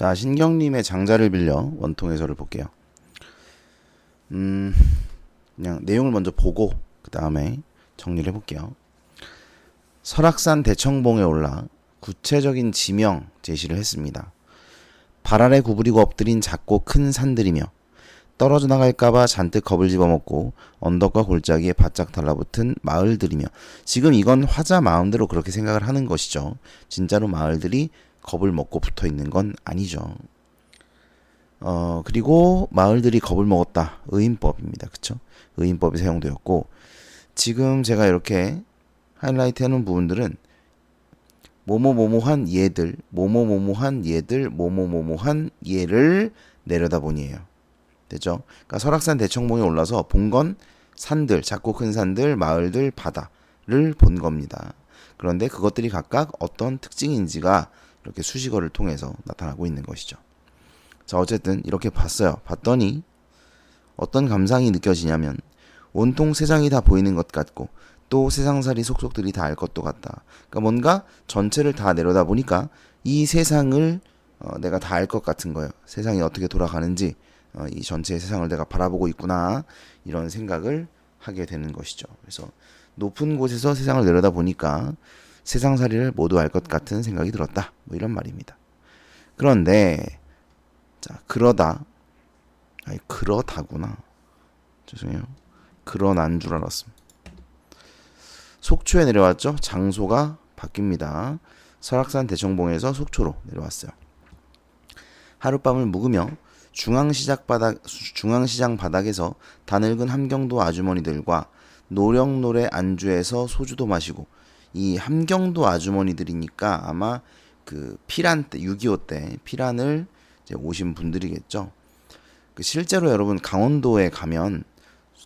자, 신경님의 장자를 빌려 원통 해설을 볼게요. 그냥 내용을 먼저 보고 그 다음에 정리를 해볼게요. 설악산 대청봉에 올라 구체적인 지명 제시를 했습니다. 발 아래 구부리고 엎드린 작고 큰 산들이며 떨어져 나갈까봐 잔뜩 겁을 집어먹고 언덕과 골짜기에 바짝 달라붙은 마을들이며, 지금 이건 화자 마음대로 그렇게 생각을 하는 것이죠. 진짜로 마을들이 겁을 먹고 붙어 있는 건 아니죠. 그리고 마을들이 겁을 먹었다. 의인법입니다. 그쵸? 의인법이 사용되었고, 지금 제가 이렇게 하이라이트 해놓은 부분들은 뭐뭐뭐뭐한 얘들, 뭐뭐뭐뭐한 얘들, 뭐뭐뭐뭐한 얘를 내려다보니에요. 됐죠? 그러니까 설악산 대청봉에 올라서 본 건 산들, 작고 큰 산들, 마을들, 바다를 본 겁니다. 그런데 그것들이 각각 어떤 특징인지가 이렇게 수식어를 통해서 나타나고 있는 것이죠. 자, 어쨌든 이렇게 봤어요. 봤더니 어떤 감상이 느껴지냐면 온통 세상이 다 보이는 것 같고 또 세상살이 속속들이 다 알 것도 같다. 그러니까 뭔가 전체를 다 내려다 보니까 이 세상을 내가 다 알 것 같은 거예요. 세상이 어떻게 돌아가는지 이 전체의 세상을 내가 바라보고 있구나, 이런 생각을 하게 되는 것이죠. 그래서 높은 곳에서 세상을 내려다 보니까 세상살이를 모두 알 것 같은 생각이 들었다, 뭐 이런 말입니다. 그런데 자, 그러다구나. 죄송해요. 그러난 줄 알았습니다. 속초에 내려왔죠. 장소가 바뀝니다. 설악산 대청봉에서 속초로 내려왔어요. 하룻밤을 묵으며 중앙시장 바닥에서 다늙은 함경도 아주머니들과 노령노래 안주에서 소주도 마시고, 이 함경도 아주머니들이니까 아마 그 피란 때, 6.25 때 피란을 이제 오신 분들이겠죠. 실제로 여러분 강원도에 가면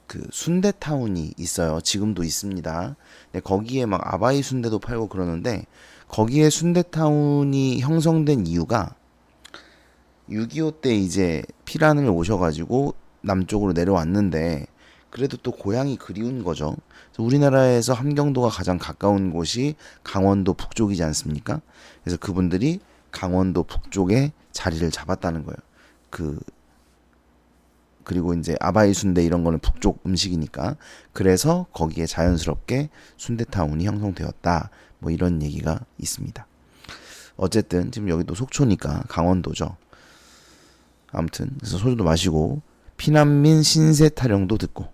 그 순대타운이 있어요. 지금도 있습니다. 거기에 막 아바이 순대도 팔고 그러는데, 거기에 순대타운이 형성된 이유가 6.25 때 이제 피란을 오셔가지고 남쪽으로 내려왔는데, 그래도 또 고향이 그리운 거죠. 우리나라에서 함경도가 가장 가까운 곳이 강원도 북쪽이지 않습니까? 그래서 그분들이 강원도 북쪽에 자리를 잡았다는 거예요. 그리고 이제 아바이 순대 이런 거는 북쪽 음식이니까, 그래서 거기에 자연스럽게 순대타운이 형성되었다, 뭐 이런 얘기가 있습니다. 어쨌든 지금 여기도 속초니까 강원도죠. 아무튼 그래서 소주도 마시고 피난민 신세 타령도 듣고,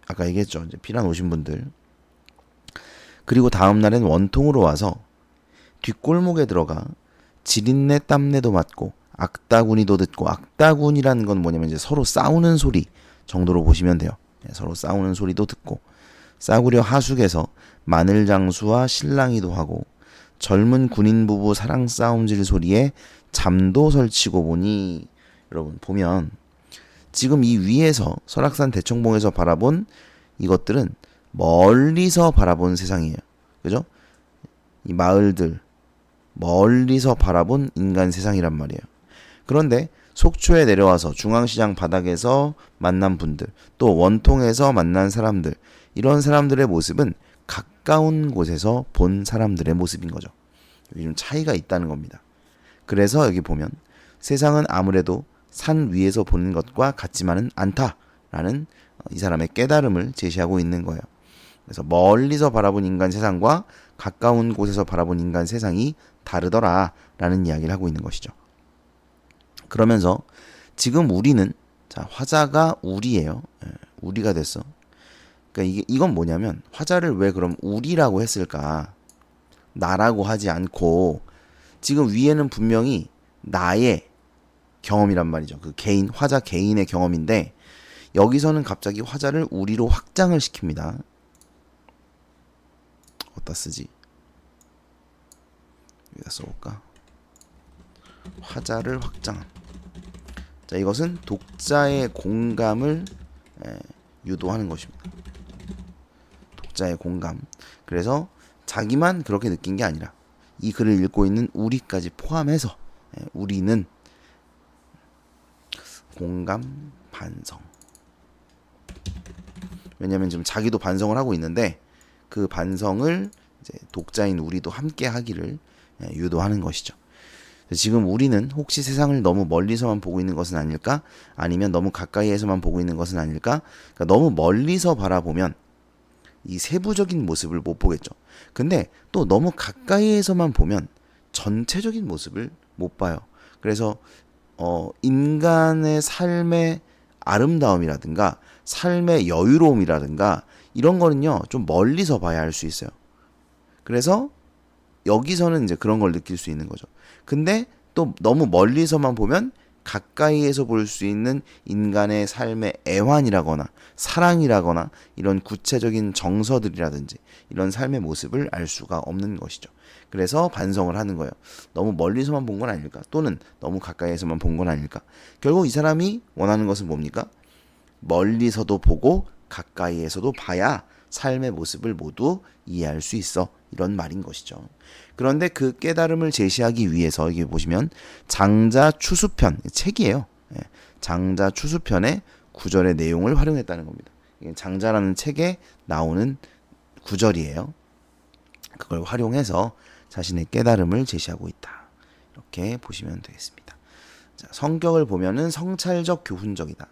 아까 얘기했죠. 이제 피난 오신 분들. 그리고 다음 날엔 원통으로 와서 뒷골목에 들어가 지린내 땀내도 맡고 악다구니도 듣고, 악다군이라는 건 뭐냐면 이제 서로 싸우는 소리 정도로 보시면 돼요. 서로 싸우는 소리도 듣고, 싸구려 하숙에서 마늘장수와 실랑이도 하고, 젊은 군인 부부 사랑 싸움질 소리에 잠도 설치고 보니, 여러분 보면 지금 이 위에서 설악산 대청봉에서 바라본 이것들은 멀리서 바라본 세상이에요. 그죠? 이 마을들 멀리서 바라본 인간 세상이란 말이에요. 그런데 속초에 내려와서 중앙시장 바닥에서 만난 분들, 또 원통에서 만난 사람들, 이런 사람들의 모습은 가까운 곳에서 본 사람들의 모습인 거죠. 여기 좀 차이가 있다는 겁니다. 그래서 여기 보면 세상은 아무래도 산 위에서 보는 것과 같지만은 않다라는 이 사람의 깨달음을 제시하고 있는 거예요. 그래서 멀리서 바라본 인간 세상과 가까운 곳에서 바라본 인간 세상이 다르더라라는 이야기를 하고 있는 것이죠. 그러면서 지금 우리는, 자, 화자가 우리예요. 우리가 됐어. 그러니까 이건 뭐냐면, 화자를 왜 그럼 우리라고 했을까? 나라고 하지 않고, 지금 위에는 분명히 나의 경험이란 말이죠. 그 개인, 화자 개인의 경험인데, 여기서는 갑자기 화자를 우리로 확장을 시킵니다. 어디다 쓰지? 여기다 써볼까? 화자를 확장. 자, 이것은 독자의 공감을 유도하는 것입니다. 독자의 공감. 그래서 자기만 그렇게 느낀 게 아니라 이 글을 읽고 있는 우리까지 포함해서 우리는 공감, 반성. 왜냐하면 지금 자기도 반성을 하고 있는데, 그 반성을 이제 독자인 우리도 함께 하기를 유도하는 것이죠. 지금 우리는 혹시 세상을 너무 멀리서만 보고 있는 것은 아닐까? 아니면 너무 가까이에서만 보고 있는 것은 아닐까? 그러니까 너무 멀리서 바라보면 이 세부적인 모습을 못 보겠죠. 근데 또 너무 가까이에서만 보면 전체적인 모습을 못 봐요. 그래서 인간의 삶의 아름다움이라든가 삶의 여유로움이라든가 이런 거는요, 좀 멀리서 봐야 할 수 있어요. 그래서 여기서는 이제 그런 걸 느낄 수 있는 거죠. 근데 또 너무 멀리서만 보면 가까이에서 볼 수 있는 인간의 삶의 애환이라거나 사랑이라거나 이런 구체적인 정서들이라든지 이런 삶의 모습을 알 수가 없는 것이죠. 그래서 반성을 하는 거예요. 너무 멀리서만 본 건 아닐까? 또는 너무 가까이에서만 본 건 아닐까? 결국 이 사람이 원하는 것은 뭡니까? 멀리서도 보고 가까이에서도 봐야 삶의 모습을 모두 이해할 수 있어. 이런 말인 것이죠. 그런데 그 깨달음을 제시하기 위해서 여기 보시면 장자 추수편 책이에요. 장자 추수편의 구절의 내용을 활용했다는 겁니다. 장자라는 책에 나오는 구절이에요. 그걸 활용해서 자신의 깨달음을 제시하고 있다. 이렇게 보시면 되겠습니다. 자, 성격을 보면은 성찰적 교훈적이다.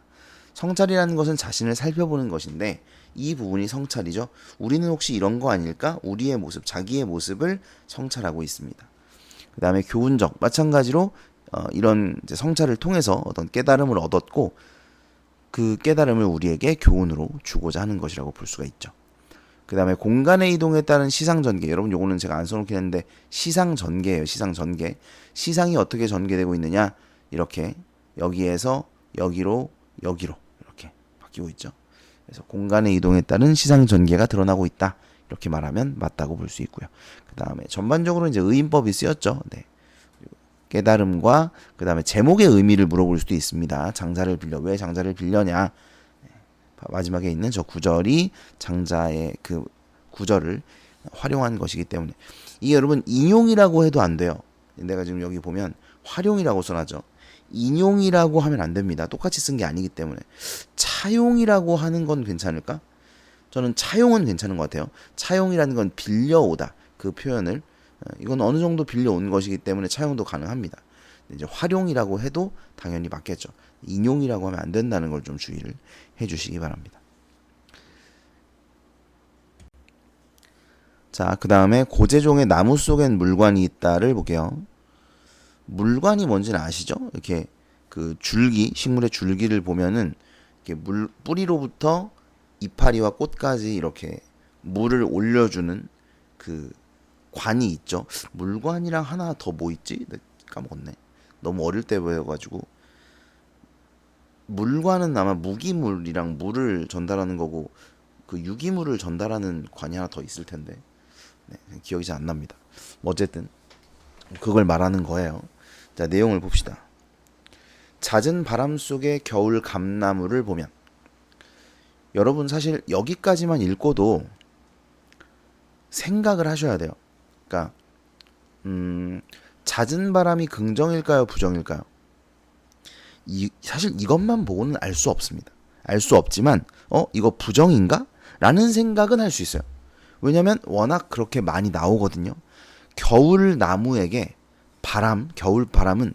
성찰이라는 것은 자신을 살펴보는 것인데 이 부분이 성찰이죠. 우리는 혹시 이런 거 아닐까? 우리의 모습, 자기의 모습을 성찰하고 있습니다. 그 다음에 교훈적, 마찬가지로 이런 이제 성찰을 통해서 어떤 깨달음을 얻었고 그 깨달음을 우리에게 교훈으로 주고자 하는 것이라고 볼 수가 있죠. 그 다음에 공간의 이동에 따른 시상전개. 여러분 요거는 제가 안 써놓긴 했는데 시상전개예요. 시상전개. 시상이 어떻게 전개되고 있느냐. 이렇게 여기에서 여기로 여기로 이렇게 바뀌고 있죠. 그래서 공간의 이동에 따른 시상 전개가 드러나고 있다. 이렇게 말하면 맞다고 볼 수 있고요. 그 다음에 전반적으로 이제 의인법이 쓰였죠. 네. 깨달음과 그 다음에 제목의 의미를 물어볼 수도 있습니다. 장자를 빌려 왜 장자를 빌려냐. 마지막에 있는 저 구절이 장자의 그 구절을 활용한 것이기 때문에 이게 여러분 인용이라고 해도 안 돼요. 내가 지금 여기 보면 활용이라고 써놨죠. 인용이라고 하면 안 됩니다. 똑같이 쓴 게 아니기 때문에. 차용이라고 하는 건 괜찮을까? 저는 차용은 괜찮은 것 같아요. 차용이라는 건 빌려오다. 그 표현을 이건 어느 정도 빌려온 것이기 때문에 차용도 가능합니다. 이제 활용이라고 해도 당연히 맞겠죠. 인용이라고 하면 안 된다는 걸 좀 주의를 해주시기 바랍니다. 자, 그 다음에 고재종의 나무 속엔 물관이 있다를 볼게요. 물관이 뭔지는 아시죠? 이렇게 그 줄기, 식물의 줄기를 보면은 이렇게 뿌리로부터 이파리와 꽃까지 이렇게 물을 올려주는 그 관이 있죠. 물관이랑 하나 더 뭐 있지? 까먹었네. 너무 어릴 때 배워가지고. 물관은 아마 무기물이랑 물을 전달하는 거고 그 유기물을 전달하는 관이 하나 더 있을 텐데 네, 기억이 잘 안 납니다. 어쨌든 그걸 말하는 거예요. 자, 내용을 봅시다. 잦은 바람 속의 겨울 감나무를 보면 여러분 사실 여기까지만 읽고도 생각을 하셔야 돼요. 그러니까 잦은 바람이 긍정일까요, 부정일까요? 사실 이것만 보고는 알 수 없습니다. 알 수 없지만 이거 부정인가? 라는 생각은 할 수 있어요. 왜냐면 워낙 그렇게 많이 나오거든요. 겨울 나무에게 겨울 바람은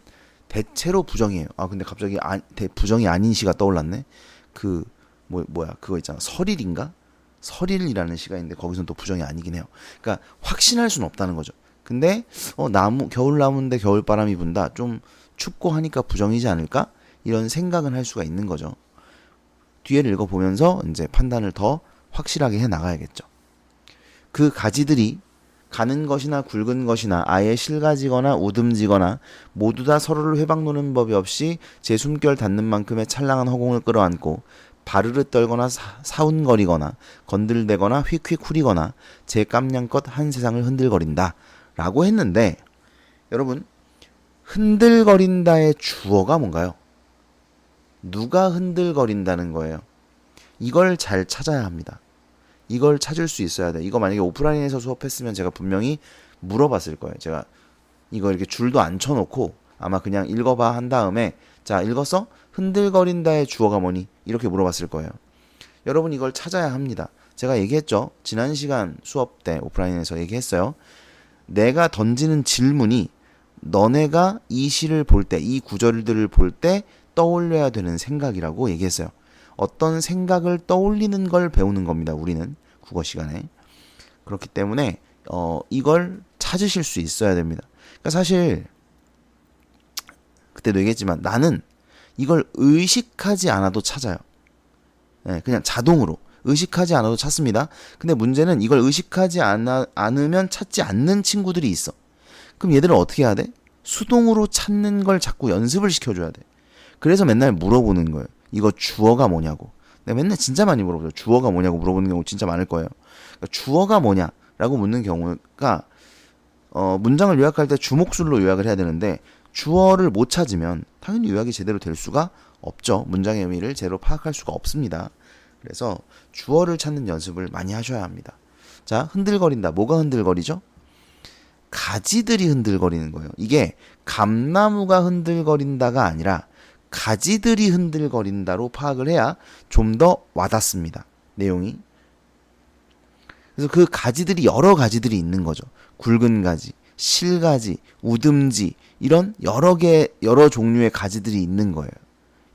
대체로 부정이에요. 아, 근데 갑자기 부정이 아닌 시가 떠올랐네. 그거 있잖아. 설일인가? 설일이라는 시가 있는데 거기서는 또 부정이 아니긴 해요. 그러니까 확신할 수는 없다는 거죠. 근데 겨울 나무인데 겨울 바람이 분다. 좀 춥고 하니까 부정이지 않을까? 이런 생각은 할 수가 있는 거죠. 뒤에를 읽어보면서 이제 판단을 더 확실하게 해 나가야겠죠. 그 가지들이 가는 것이나 굵은 것이나 아예 실가지거나 우듬지거나 모두 다 서로를 회방노는 법이 없이 제 숨결 닿는 만큼의 찰랑한 허공을 끌어안고 바르르 떨거나 사운거리거나 건들대거나 휙휙 후리거나 제 깜냥껏 한 세상을 흔들거린다 라고 했는데 여러분 흔들거린다의 주어가 뭔가요? 누가 흔들거린다는 거예요. 이걸 잘 찾아야 합니다. 이걸 찾을 수 있어야 돼. 이거 만약에 오프라인에서 수업했으면 제가 분명히 물어봤을 거예요. 제가 이거 이렇게 줄도 안 쳐놓고 아마 그냥 읽어봐 한 다음에 자, 읽었어? 흔들거린다의 주어가 뭐니? 이렇게 물어봤을 거예요. 여러분 이걸 찾아야 합니다. 제가 얘기했죠. 지난 시간 수업 때 오프라인에서 얘기했어요. 내가 던지는 질문이 너네가 이 시를 볼 때, 이 구절들을 볼 때 떠올려야 되는 생각이라고 얘기했어요. 어떤 생각을 떠올리는 걸 배우는 겁니다. 우리는 국어 시간에. 그렇기 때문에 이걸 찾으실 수 있어야 됩니다. 그러니까 사실 그때도 얘기했지만 나는 이걸 의식하지 않아도 찾아요. 네, 그냥 자동으로 의식하지 않아도 찾습니다. 근데 문제는 이걸 의식하지 않으면 찾지 않는 친구들이 있어. 그럼 얘들은 어떻게 해야 돼? 수동으로 찾는 걸 자꾸 연습을 시켜줘야 돼. 그래서 맨날 물어보는 거예요. 이거 주어가 뭐냐고. 내가 맨날 진짜 많이 물어보죠. 주어가 뭐냐고 물어보는 경우 진짜 많을 거예요. 그러니까 주어가 뭐냐라고 묻는 경우가 문장을 요약할 때 주목술로 요약을 해야 되는데 주어를 못 찾으면 당연히 요약이 제대로 될 수가 없죠. 문장의 의미를 제대로 파악할 수가 없습니다. 그래서 주어를 찾는 연습을 많이 하셔야 합니다. 자, 흔들거린다. 뭐가 흔들거리죠? 가지들이 흔들거리는 거예요. 이게 감나무가 흔들거린다가 아니라 가지들이 흔들거린다로 파악을 해야 좀 더 와닿습니다. 내용이. 그래서 그 가지들이 여러 가지들이 있는 거죠. 굵은 가지, 실가지, 우듬지 이런 여러 종류의 가지들이 있는 거예요.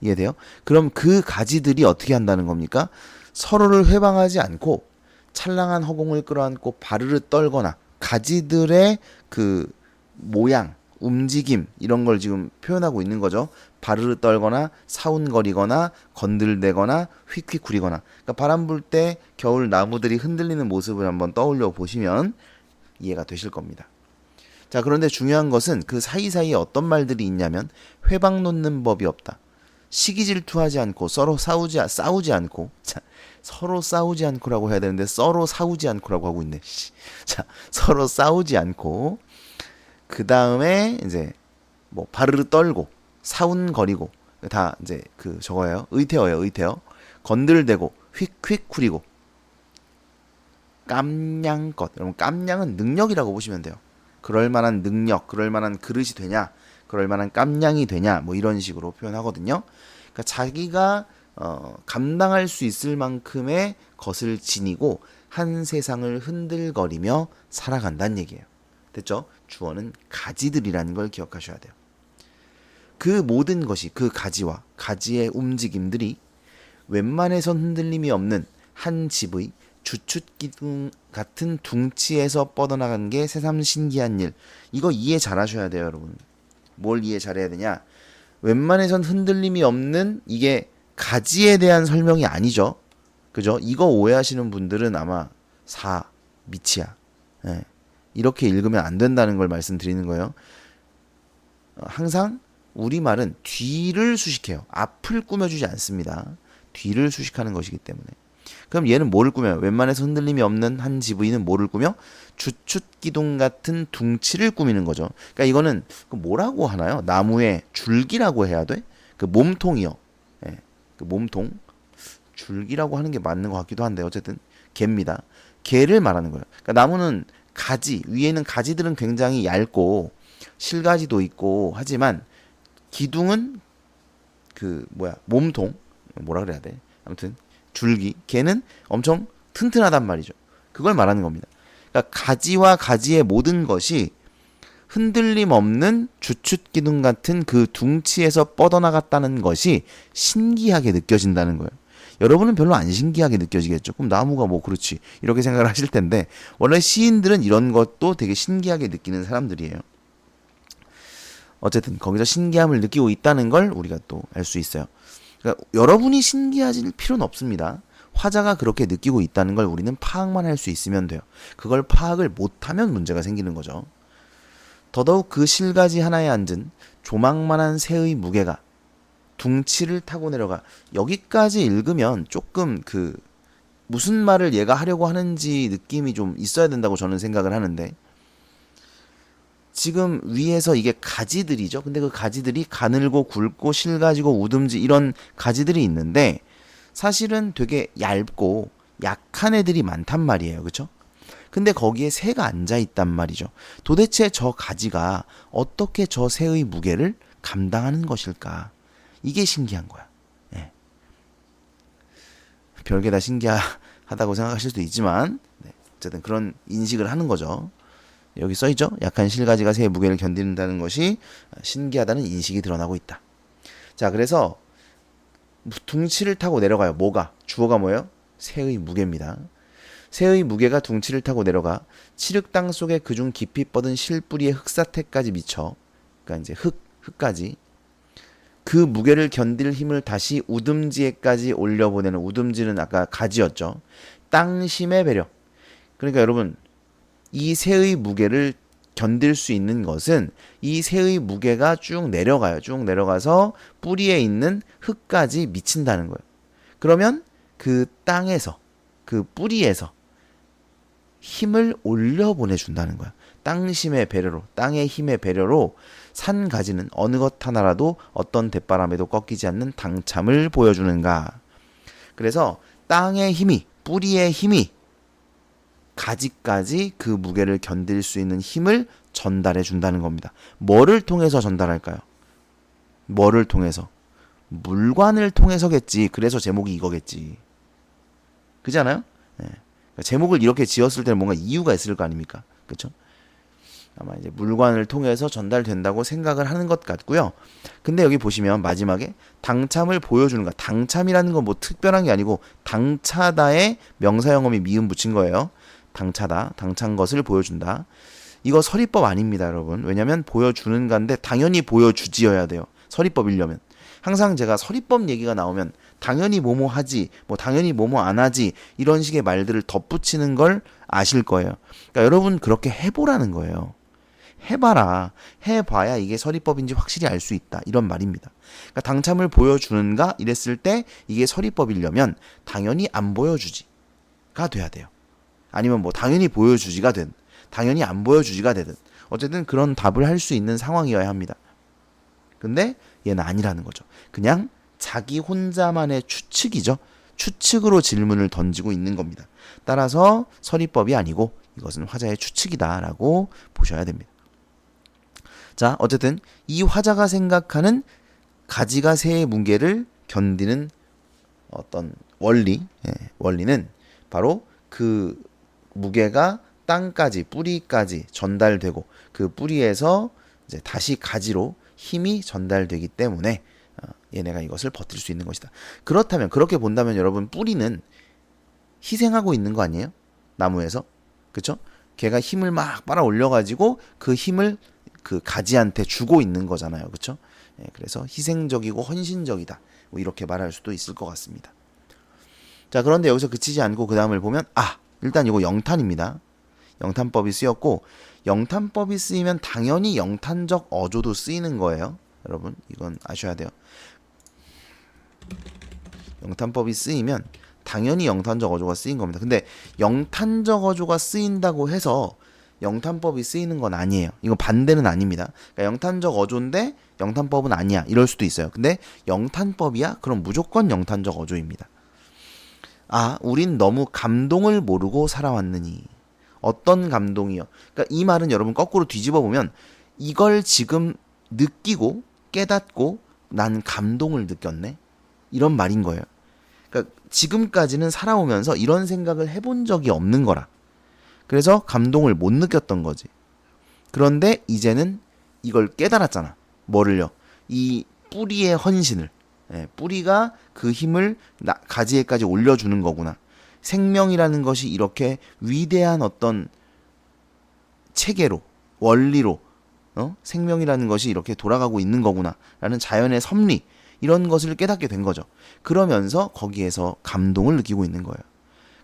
이해돼요? 그럼 그 가지들이 어떻게 한다는 겁니까? 서로를 회방하지 않고 찰랑한 허공을 끌어안고 바르르 떨거나 가지들의 그 모양, 움직임 이런 걸 지금 표현하고 있는 거죠. 바르르 떨거나 사운거리거나 건들대거나 휙휙 구리거나. 그러니까 바람 불 때 겨울 나무들이 흔들리는 모습을 한번 떠올려 보시면 이해가 되실 겁니다. 자, 그런데 중요한 것은 그 사이사이에 어떤 말들이 있냐면 회방 놓는 법이 없다. 시기 질투하지 않고 서로 싸우지 않고. 자, 서로 싸우지 않고라고 해야 되는데 서로 싸우지 않고라고 하고 있네. 자, 서로 싸우지 않고 그 다음에 이제 뭐 바르르 떨고 사운거리고 다 이제 그 저거예요. 의태어예요. 의태어. 건들대고 휙휙 구리고 깜냥껏. 여러분 깜냥은 능력이라고 보시면 돼요. 그럴 만한 능력, 그럴 만한 그릇이 되냐, 그럴 만한 깜냥이 되냐, 뭐 이런 식으로 표현하거든요. 그러니까 자기가 감당할 수 있을 만큼의 것을 지니고 한 세상을 흔들거리며 살아간다는 얘기예요. 됐죠? 주어는 가지들이라는 걸 기억하셔야 돼요. 그 모든 것이 그 가지와 가지의 움직임들이 웬만해선 흔들림이 없는 한 집의 주춧기둥 같은 둥치에서 뻗어나간 게 새삼 신기한 일. 이거 이해 잘 하셔야 돼요, 여러분. 뭘 이해 잘해야 되냐? 웬만해선 흔들림이 없는 이게 가지에 대한 설명이 아니죠. 그죠? 이거 오해하시는 분들은 아마 미치야. 예. 이렇게 읽으면 안 된다는 걸 말씀드리는 거예요. 항상 우리말은 뒤를 수식해요. 앞을 꾸며주지 않습니다. 뒤를 수식하는 것이기 때문에. 그럼 얘는 뭐를 꾸며요? 웬만해서 흔들림이 없는 한 지부인은 뭐를 꾸며? 주춧기둥 같은 둥치를 꾸미는 거죠. 그러니까 이거는 뭐라고 하나요? 나무의 줄기라고 해야 돼? 그 몸통이요. 예, 그 몸통. 줄기라고 하는 게 맞는 것 같기도 한데 어쨌든 개입니다. 개를 말하는 거예요. 그러니까 나무는 가지, 위에는 가지들은 굉장히 얇고 실가지도 있고 하지만 기둥은 그 몸통 뭐라 그래야 돼? 아무튼 줄기, 걔는 엄청 튼튼하단 말이죠. 그걸 말하는 겁니다. 그러니까 가지와 가지의 모든 것이 흔들림 없는 주춧기둥 같은 그 둥치에서 뻗어나갔다는 것이 신기하게 느껴진다는 거예요. 여러분은 별로 안 신기하게 느껴지겠죠. 그럼 나무가 뭐 그렇지 이렇게 생각을 하실 텐데 원래 시인들은 이런 것도 되게 신기하게 느끼는 사람들이에요. 어쨌든 거기서 신기함을 느끼고 있다는 걸 우리가 또 알 수 있어요. 그러니까 여러분이 신기해질 필요는 없습니다. 화자가 그렇게 느끼고 있다는 걸 우리는 파악만 할 수 있으면 돼요. 그걸 파악을 못하면 문제가 생기는 거죠. 더더욱 그 실가지 하나에 앉은 조망만한 새의 무게가 둥치를 타고 내려가. 여기까지 읽으면 조금 그 무슨 말을 얘가 하려고 하는지 느낌이 좀 있어야 된다고 저는 생각을 하는데 지금 위에서 이게 가지들이죠. 근데 그 가지들이 가늘고 굵고 실가지고 우듬지 이런 가지들이 있는데 사실은 되게 얇고 약한 애들이 많단 말이에요. 그렇죠? 근데 거기에 새가 앉아 있단 말이죠. 도대체 저 가지가 어떻게 저 새의 무게를 감당하는 것일까? 이게 신기한 거야. 네. 별게 다 신기하다고 생각하실 수도 있지만 어쨌든 그런 인식을 하는 거죠. 여기 써있죠? 약한 실가지가 새의 무게를 견딘다는 것이 신기하다는 인식이 드러나고 있다. 자, 그래서 둥치를 타고 내려가요. 뭐가? 주어가 뭐예요? 새의 무게입니다. 새의 무게가 둥치를 타고 내려가 칠흑당 속에 그중 깊이 뻗은 실뿌리의 흙사태까지 미쳐, 그러니까 이제 흙까지 그 무게를 견딜 힘을 다시 우듬지에까지 올려보내는, 우듬지는 아까 가지였죠. 땅심의 배려. 그러니까 여러분, 이 새의 무게를 견딜 수 있는 것은 이 새의 무게가 쭉 내려가요. 쭉 내려가서 뿌리에 있는 흙까지 미친다는 거예요. 그러면 그 땅에서, 그 뿌리에서 힘을 올려보내준다는 거야. 땅심의 배려로, 땅의 힘의 배려로 산 가지는 어느 것 하나라도 어떤 대바람에도 꺾이지 않는 당참을 보여주는가. 그래서 땅의 힘이, 뿌리의 힘이 가지까지 그 무게를 견딜 수 있는 힘을 전달해 준다는 겁니다. 뭐를 통해서 전달할까요? 뭐를 통해서? 물관을 통해서겠지. 그래서 제목이 이거겠지. 그렇지 않아요? 네. 그러니까 제목을 이렇게 지었을 때는 뭔가 이유가 있을 거 아닙니까? 그렇죠? 아마 이제 물관을 통해서 전달된다고 생각을 하는 것 같고요. 근데 여기 보시면 마지막에 당참을 보여주는 거. 당참이라는 건 뭐 특별한 게 아니고 당차다의 명사형음이 미음 붙인 거예요. 당차다, 당찬 것을 보여준다. 이거 서리법 아닙니다, 여러분. 왜냐면 보여주는 건데 당연히 보여주지어야 돼요. 서리법이려면. 항상 제가 서리법 얘기가 나오면 당연히 뭐뭐 하지, 뭐 당연히 뭐뭐 안 하지, 이런 식의 말들을 덧붙이는 걸 아실 거예요. 그러니까 여러분 그렇게 해보라는 거예요. 해봐라. 해봐야 이게 서리법인지 확실히 알 수 있다. 이런 말입니다. 그러니까 당참을 보여주는가 이랬을 때 이게 서리법이려면 당연히 안 보여주지가 돼야 돼요. 아니면 뭐 당연히 보여주지가 된, 당연히 안 보여주지가 되든 어쨌든 그런 답을 할 수 있는 상황이어야 합니다. 근데 얘는 아니라는 거죠. 그냥 자기 혼자만의 추측이죠. 추측으로 질문을 던지고 있는 겁니다. 따라서 서리법이 아니고 이것은 화자의 추측이다라고 보셔야 됩니다. 자, 어쨌든 이 화자가 생각하는 가지가 새의 무게를 견디는 어떤 원리는 바로 그 무게가 땅까지, 뿌리까지 전달되고 그 뿌리에서 이제 다시 가지로 힘이 전달되기 때문에 얘네가 이것을 버틸 수 있는 것이다. 그렇다면, 그렇게 본다면 여러분, 뿌리는 희생하고 있는 거 아니에요? 나무에서. 그쵸? 걔가 힘을 막 빨아 올려가지고 그 힘을 그 가지한테 주고 있는 거잖아요. 그쵸? 예, 그래서 희생적이고 헌신적이다. 뭐 이렇게 말할 수도 있을 것 같습니다. 자, 그런데 여기서 그치지 않고 그 다음을 보면, 일단 이거 영탄입니다. 영탄법이 쓰였고, 영탄법이 쓰이면 당연히 영탄적 어조도 쓰이는 거예요. 여러분, 이건 아셔야 돼요. 영탄법이 쓰이면 당연히 영탄적 어조가 쓰인 겁니다. 근데 영탄적 어조가 쓰인다고 해서 영탄법이 쓰이는 건 아니에요. 이거 반대는 아닙니다. 그러니까 영탄적 어조인데 영탄법은 아니야. 이럴 수도 있어요. 근데 영탄법이야? 그럼 무조건 영탄적 어조입니다. 우린 너무 감동을 모르고 살아왔느니. 어떤 감동이요? 그러니까 이 말은 여러분 거꾸로 뒤집어 보면 이걸 지금 느끼고 깨닫고 난 감동을 느꼈네. 이런 말인 거예요. 그러니까 지금까지는 살아오면서 이런 생각을 해본 적이 없는 거라. 그래서 감동을 못 느꼈던 거지. 그런데 이제는 이걸 깨달았잖아. 뭐를요? 이 뿌리의 헌신을. 뿌리가 그 힘을 가지에까지 올려주는 거구나. 생명이라는 것이 이렇게 위대한 어떤 체계로, 원리로, 생명이라는 것이 이렇게 돌아가고 있는 거구나 라는 자연의 섭리, 이런 것을 깨닫게 된 거죠. 그러면서 거기에서 감동을 느끼고 있는 거예요.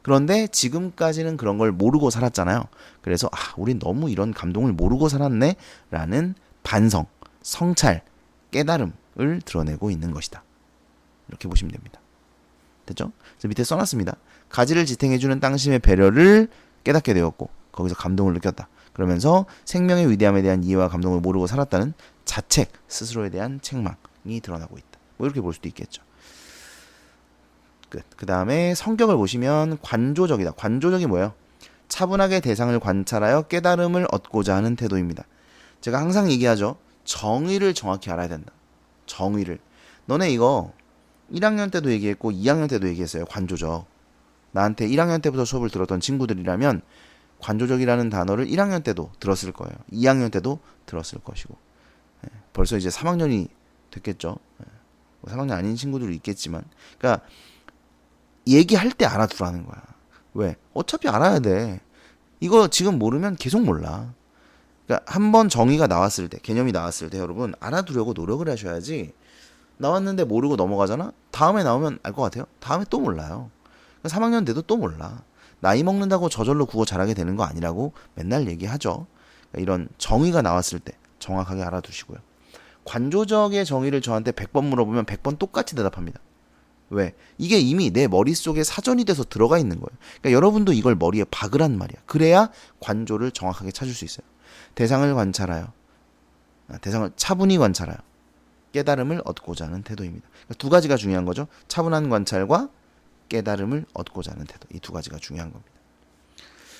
그런데 지금까지는 그런 걸 모르고 살았잖아요. 그래서 우린 너무 이런 감동을 모르고 살았네 라는 반성, 성찰, 깨달음을 드러내고 있는 것이다. 이렇게 보시면 됩니다. 됐죠? 그래서 밑에 써놨습니다. 가지를 지탱해주는 땅심의 배려를 깨닫게 되었고 거기서 감동을 느꼈다. 그러면서 생명의 위대함에 대한 이해와 감동을 모르고 살았다는 자책, 스스로에 대한 책망이 드러나고 있다. 뭐 이렇게 볼 수도 있겠죠. 끝. 그 다음에 성격을 보시면 관조적이다. 관조적이 뭐예요? 차분하게 대상을 관찰하여 깨달음을 얻고자 하는 태도입니다. 제가 항상 얘기하죠. 정의를 정확히 알아야 된다. 정의를. 너네 이거 1학년 때도 얘기했고 2학년 때도 얘기했어요. 관조적. 나한테 1학년 때부터 수업을 들었던 친구들이라면 관조적이라는 단어를 1학년 때도 들었을 거예요. 2학년 때도 들었을 것이고. 벌써 이제 3학년이 됐겠죠. 3학년 아닌 친구들도 있겠지만. 그러니까 얘기할 때 알아두라는 거야. 왜? 어차피 알아야 돼. 이거 지금 모르면 계속 몰라. 그러니까 한번 정의가 나왔을 때, 개념이 나왔을 때 여러분 알아두려고 노력을 하셔야지. 나왔는데 모르고 넘어가잖아? 다음에 나오면 알 것 같아요? 다음에 또 몰라요. 3학년 돼도 또 몰라. 나이 먹는다고 저절로 국어 잘하게 되는 거 아니라고 맨날 얘기하죠. 그러니까 이런 정의가 나왔을 때 정확하게 알아두시고요. 관조적의 정의를 저한테 100번 물어보면 100번 똑같이 대답합니다. 왜? 이게 이미 내 머릿속에 사전이 돼서 들어가 있는 거예요. 그러니까 여러분도 이걸 머리에 박으란 말이야. 그래야 관조를 정확하게 찾을 수 있어요. 대상을 관찰하여, 대상을 차분히 관찰하여 깨달음을 얻고자 하는 태도입니다. 그러니까 두 가지가 중요한 거죠. 차분한 관찰과 깨달음을 얻고자 하는 태도. 이 두 가지가 중요한 겁니다.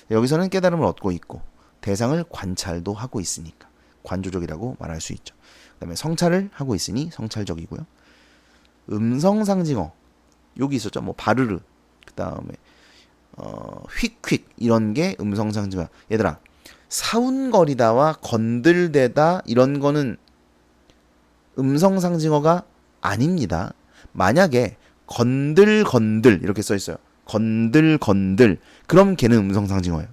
여기서는 깨달음을 얻고 있고 대상을 관찰도 하고 있으니까 관조적이라고 말할 수 있죠. 그 다음에 성찰을 하고 있으니 성찰적이고요. 음성상징어 여기 있었죠. 뭐 바르르 그 다음에 휙휙 이런 게 음성상징어. 얘들아 사운거리다와 건들대다 이런 거는 음성상징어가 아닙니다. 만약에 건들 이렇게 써 있어요. 건들 그럼 걔는 음성상징어예요.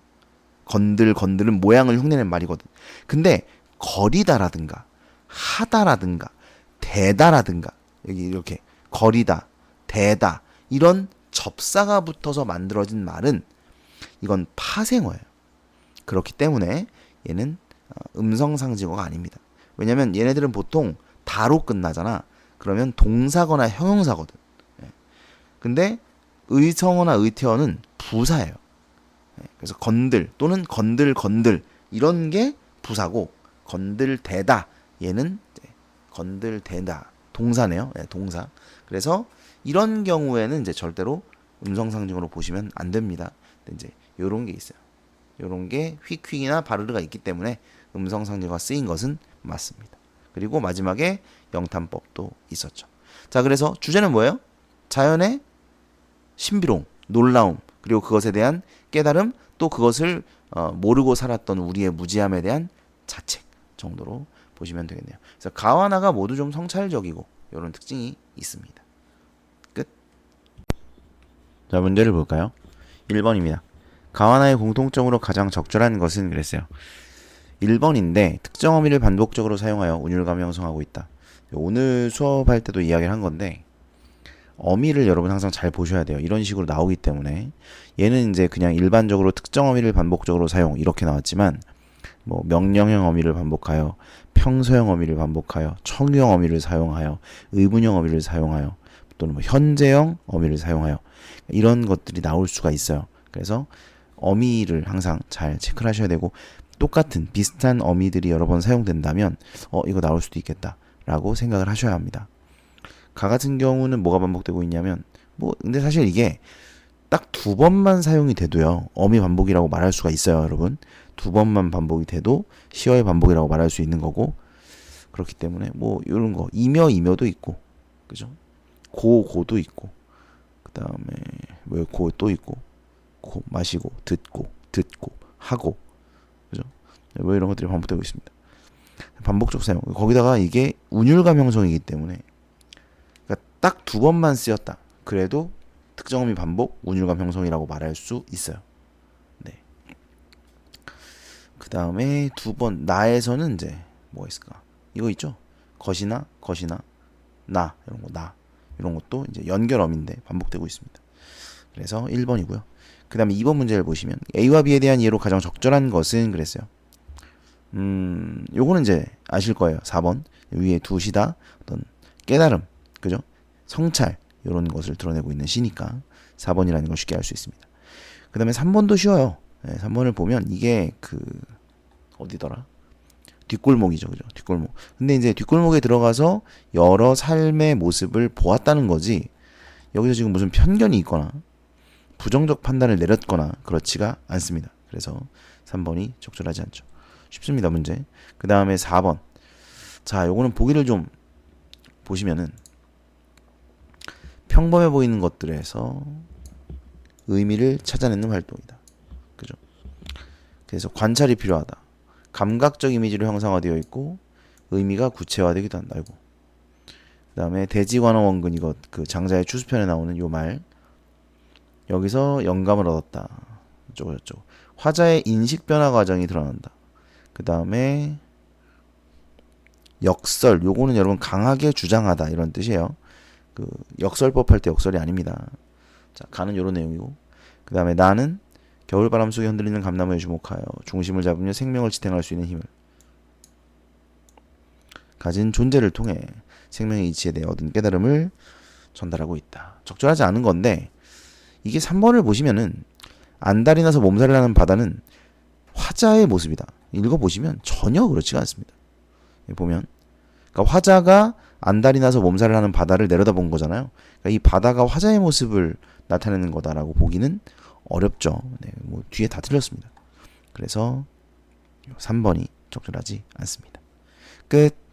건들은 모양을 흉내낸 말이거든. 근데 거리다라든가 하다라든가 대다라든가 여기 이렇게 거리다 대다 이런 접사가 붙어서 만들어진 말은 이건 파생어예요. 그렇기 때문에 얘는 음성상징어가 아닙니다. 왜냐면 얘네들은 보통 다로 끝나잖아. 그러면 동사거나 형용사거든. 근데 의성어나 의태어는 부사예요. 그래서 건들 또는 건들 이런 게 부사고 건들대다 얘는 건들대다 동사네요. 동사. 그래서 이런 경우에는 이제 절대로 음성상징어로 보시면 안 됩니다. 근데 이제 요런 게 있어요. 요런 게 휙휙이나 바르르가 있기 때문에 음성상징어가 쓰인 것은 맞습니다. 그리고 마지막에 영탄법도 있었죠. 자, 그래서 주제는 뭐예요? 자연의 신비로움, 놀라움, 그리고 그것에 대한 깨달음, 또 그것을 모르고 살았던 우리의 무지함에 대한 자책 정도로 보시면 되겠네요. 그래서 가와 나가 모두 좀 성찰적이고 이런 특징이 있습니다. 끝. 자, 문제를 볼까요? 1번입니다. 가와 나의 공통점으로 가장 적절한 것은 그랬어요. 1번인데 특정 어미를 반복적으로 사용하여 운율감 형성하고 있다. 오늘 수업할 때도 이야기를 한 건데 어미를 여러분 항상 잘 보셔야 돼요. 이런 식으로 나오기 때문에 얘는 이제 그냥 일반적으로 특정 어미를 반복적으로 사용 이렇게 나왔지만 뭐 명령형 어미를 반복하여 평소형 어미를 반복하여 청유형 어미를 사용하여 의문형 어미를 사용하여 또는 뭐 현재형 어미를 사용하여 이런 것들이 나올 수가 있어요. 그래서 어미를 항상 잘 체크를 하셔야 되고 똑같은 비슷한 어미들이 여러 번 사용된다면 이거 나올 수도 있겠다 라고 생각을 하셔야 합니다. 가 같은 경우는 뭐가 반복되고 있냐면 근데 사실 이게 딱 두 번만 사용이 돼도요 어미 반복이라고 말할 수가 있어요. 여러분 두 번만 반복이 돼도 시어의 반복이라고 말할 수 있는 거고 그렇기 때문에 이런 거 이며도 있고 그죠? 고도 있고 그 다음에 고 또 있고 고 마시고 듣고 하고 그죠? 이런 것들이 반복되고 있습니다. 반복적 사용 거기다가 이게 운율감 형성이기 때문에 딱 두 번만 쓰였다. 그래도 특정어미 반복, 운율감 형성이라고 말할 수 있어요. 네. 그 다음에 두 번 나에서는 이제 뭐가 있을까? 이거 있죠? 것이나 나 이런 것도 이제 연결어미인데 반복되고 있습니다. 그래서 1번이고요. 그 다음에 2번 문제를 보시면 A와 B에 대한 이해로 가장 적절한 것은 그랬어요. 요거는 이제 아실 거예요. 4번 위에 두시다 어떤 깨달음 그죠? 성찰 이런 것을 드러내고 있는 시니까 4번이라는 걸 쉽게 알 수 있습니다. 그 다음에 3번도 쉬워요. 3번을 보면 이게 어디더라? 뒷골목이죠. 그죠? 뒷골목. 근데 이제 뒷골목에 들어가서 여러 삶의 모습을 보았다는 거지 여기서 지금 무슨 편견이 있거나 부정적 판단을 내렸거나 그렇지가 않습니다. 그래서 3번이 적절하지 않죠. 쉽습니다. 문제. 그 다음에 4번. 자, 요거는 보기를 좀 보시면은 평범해 보이는 것들에서 의미를 찾아내는 활동이다. 그죠? 그래서 관찰이 필요하다. 감각적 이미지로 형상화되어 있고 의미가 구체화되기도 한다. 아이고. 그다음에 대지관원 원근 이거 그 장자의 추수편에 나오는 요 말. 여기서 영감을 얻었다. 어쩌고 화자의 인식 변화 과정이 드러난다. 그다음에 역설 요거는 여러분 강하게 주장하다 이런 뜻이에요. 그 역설법 할 때 역설이 아닙니다. 자, 가는 요런 내용이고. 그다음에 나는 겨울바람 속에 흔들리는 감나무에 주목하여 중심을 잡으며 생명을 지탱할 수 있는 힘을 가진 존재를 통해 생명의 이치에 대해 얻은 깨달음을 전달하고 있다. 적절하지 않은 건데 이게 3번을 보시면은 안달이 나서 몸살을 하는 바다는 화자의 모습이다. 읽어보시면 전혀 그렇지가 않습니다. 보면 그러니까 화자가 안달이 나서 몸살을 하는 바다를 내려다본 거잖아요. 그러니까 이 바다가 화자의 모습을 나타내는 거다라고 보기는 어렵죠. 네, 뭐 뒤에 다 틀렸습니다. 그래서 3번이 적절하지 않습니다. 끝.